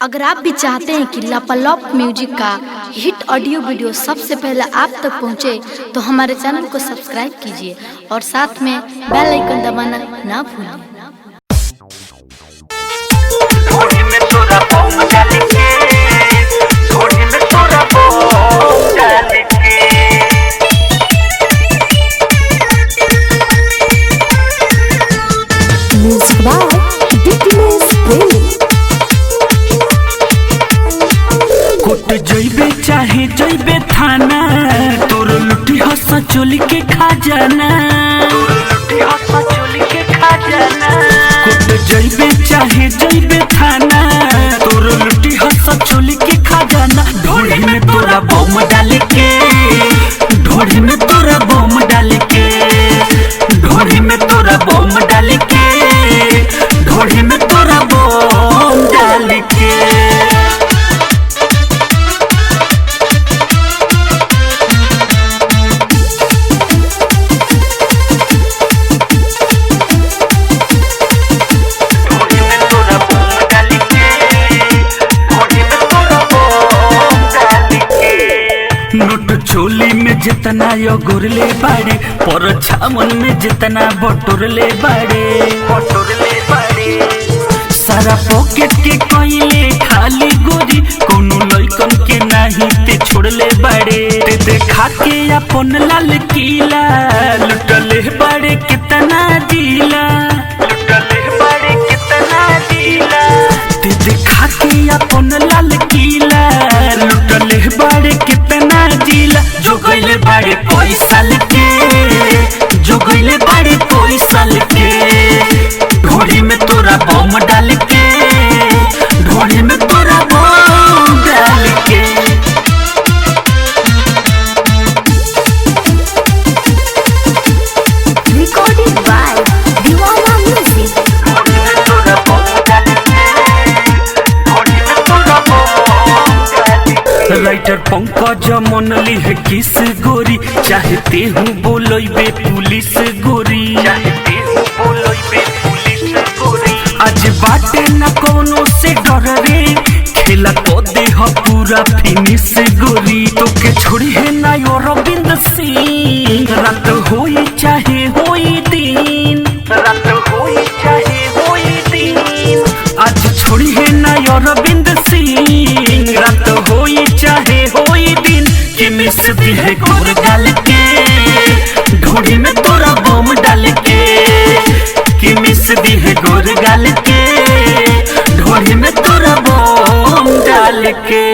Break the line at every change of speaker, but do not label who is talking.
अगर आप भी चाहते हैं कि लापालॉप म्यूजिक का हिट ऑडियो वीडियो सबसे पहले आप तक पहुंचे, तो हमारे चैनल को सब्सक्राइब कीजिए और साथ में बेल आइकन दबाना ना भूलें।
कोट जइबे चाहे जइबे थाना, तोर लुटी हंसा चोली के खजाना। कोट जइबे चाहे जइबे थाना, तोर लुटी हंसा चोली के खजाना। ढोली में तोरा बम डाल के, ढोली में तोरा बम डाल के, ढोली में तोरा बम डाल के, ढोली में तोरा बम डाल के। नोट चोली में जितना यो गोरले बाड़े, पर छामन में जितना बटोरले बाड़े। सारा पॉकेट के कइले खाली गोरी, कोनो लइकन के नाही ते छोड़ले बाड़े। ते देखा के अपन लाल किला, लुटले बाड़े कितना जिला, लुटले बाड़े कितना जिला। ते देखा के अपन लाल किला, लुटले बाड़े कितना जिला। जो गइले बाड़े पैसा लेके, जो गइले बाड़े पैसा लेके, ढोली में तोरा बम डाल के, ढोली में तोरा बम डाल के।
Recorded by Diwana Music।
Writer Pankaj Manli है किस गोरी, चाहते हूँ बोलबे पुलिस गोरी, चाहते हूँ बोलबे पुलिस गोरी। आज बाटे न कोनो से डर रे, खेला तो दे पूरा फिनिश गोरी। तो के छोड़ी है ना अरविंद सिंह, रात होई चाहे होई दिन, रात होई चाहे होई दिन। आज छोड़ी है ना अरविंद सिंह, रात होई चाहे होई दिन। कि मिस दी है गोर डाल के, ढोली में तोरा बम डाल के, कि मिस दी है गोर गाल के, ढोली में तोरा बम डाल के।